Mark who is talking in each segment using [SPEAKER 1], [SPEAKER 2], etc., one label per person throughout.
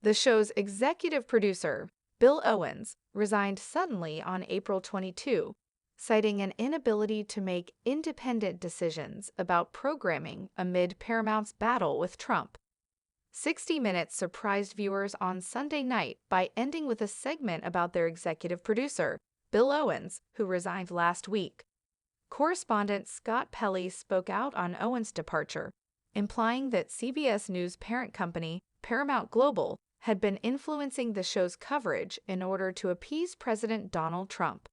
[SPEAKER 1] The show's executive producer, Bill Owens, resigned suddenly on April 22, citing an inability to make independent decisions about programming amid Paramount's battle with Trump. 60 Minutes surprised viewers on Sunday night by ending with a segment about their executive producer, Bill Owens, who resigned last week. Correspondent Scott Pelley spoke out on Owens' departure, implying that CBS News parent company, Paramount Global, had been influencing the show's coverage in order to appease President Donald Trump.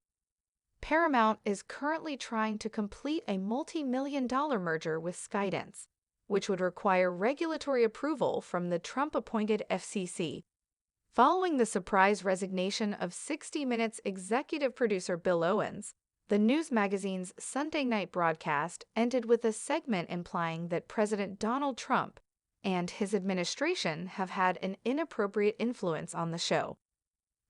[SPEAKER 1] Paramount is currently trying to complete a multi-million-dollar merger with Skydance, which would require regulatory approval from the Trump-appointed FCC. Following the surprise resignation of 60 Minutes executive producer Bill Owens, the news magazine's Sunday night broadcast ended with a segment implying that President Donald Trump and his administration have had an inappropriate influence on the show.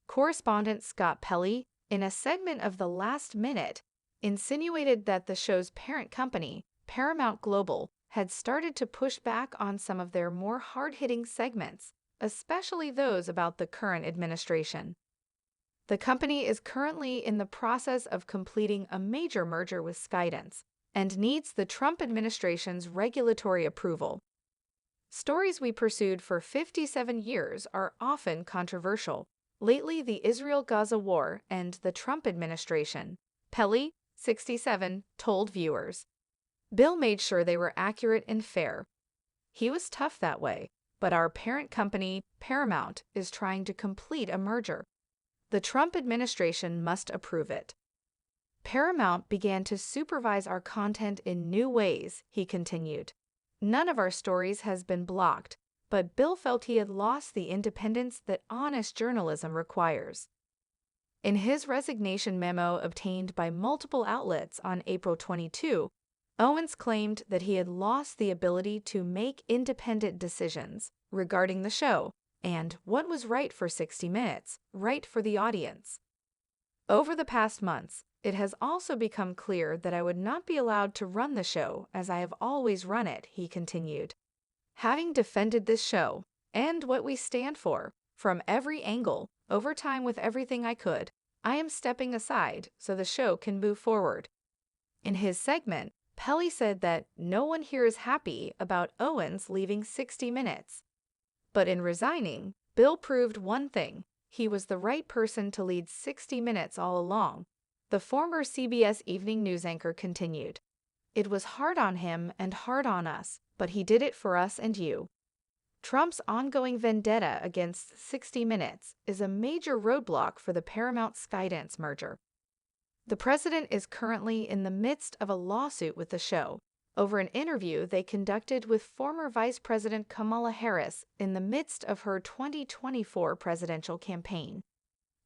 [SPEAKER 1] Correspondent Scott Pelley, in a segment of The Last Minute, insinuated that the show's parent company, Paramount Global, had started to push back on some of their more hard-hitting segments, especially those about the current administration. The company is currently in the process of completing a major merger with Skydance and needs the Trump administration's regulatory approval. Stories we pursued for 57 years are often controversial. Lately, the Israel-Gaza war and the Trump administration, Pelley, 67, told viewers. Bill made sure they were accurate and fair. He was tough that way, but our parent company, Paramount, is trying to complete a merger. The Trump administration must approve it. Paramount began to supervise our content in new ways, he continued. None of our stories has been blocked, but Bill felt he had lost the independence that honest journalism requires. In his resignation memo obtained by multiple outlets on April 22, Owens claimed that he had lost the ability to make independent decisions regarding the show and what was right for 60 Minutes, right for the audience. Over the past months, it has also become clear that I would not be allowed to run the show as I have always run it, he continued. Having defended this show, and what we stand for, from every angle, over time with everything I could, I am stepping aside so the show can move forward. In his segment, Pelley said that no one here is happy about Owens leaving 60 Minutes. But in resigning, Bill proved one thing: he was the right person to lead 60 Minutes all along. The former CBS evening news anchor continued. It was hard on him and hard on us, but he did it for us and you. Trump's ongoing vendetta against 60 Minutes is a major roadblock for the Paramount-Skydance merger. The president is currently in the midst of a lawsuit with the show over an interview they conducted with former Vice President Kamala Harris in the midst of her 2024 presidential campaign.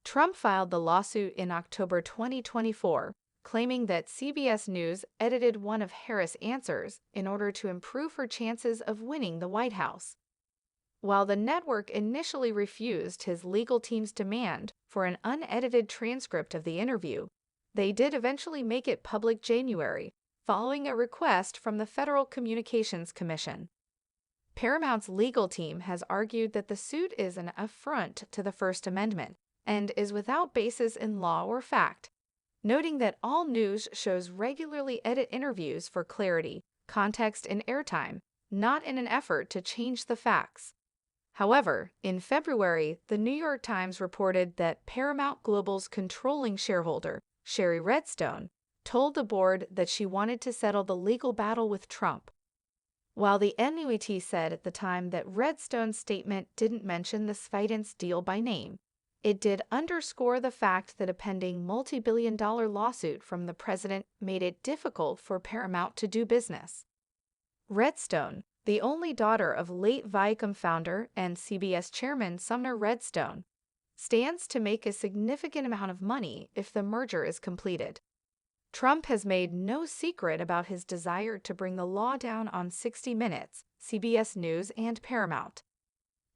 [SPEAKER 1] Trump filed the lawsuit in October 2024, claiming that CBS News edited one of Harris' answers in order to improve her chances of winning the White House. While the network initially refused his legal team's demand for an unedited transcript of the interview, they did eventually make it public January, following a request from the Federal Communications Commission. Paramount's legal team has argued that the suit is an affront to the First Amendment and is without basis in law or fact, noting that all news shows regularly edit interviews for clarity, context, and airtime, not in an effort to change the facts. However, in February, the New York Times reported that Paramount Global's controlling shareholder, Shari Redstone, told the board that she wanted to settle the legal battle with Trump. While the NUET said at the time that Redstone's statement didn't mention the Skydance deal by name, it did underscore the fact that a pending multi-billion-dollar lawsuit from the president made it difficult for Paramount to do business. Redstone, the only daughter of late Viacom founder and CBS chairman Sumner Redstone, stands to make a significant amount of money if the merger is completed. Trump has made no secret about his desire to bring the law down on 60 Minutes, CBS News, and Paramount.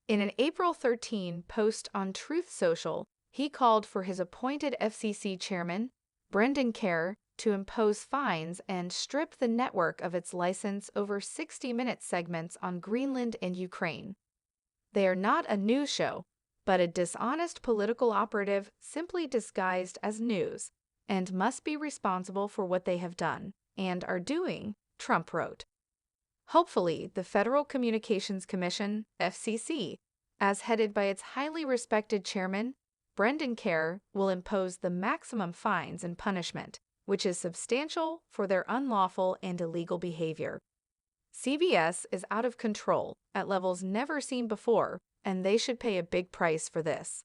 [SPEAKER 1] In an April 13 post on Truth Social, he called for his appointed FCC chairman, Brendan Kerr, to impose fines and strip the network of its license over 60 Minute segments on Greenland and Ukraine. They are not a news show, but a dishonest political operative simply disguised as news, and must be responsible for what they have done and are doing, Trump wrote. Hopefully, the Federal Communications Commission, FCC, as headed by its highly respected chairman, Brendan Carr, will impose the maximum fines and punishment, which is substantial for their unlawful and illegal behavior. CBS is out of control at levels never seen before, and they should pay a big price for this.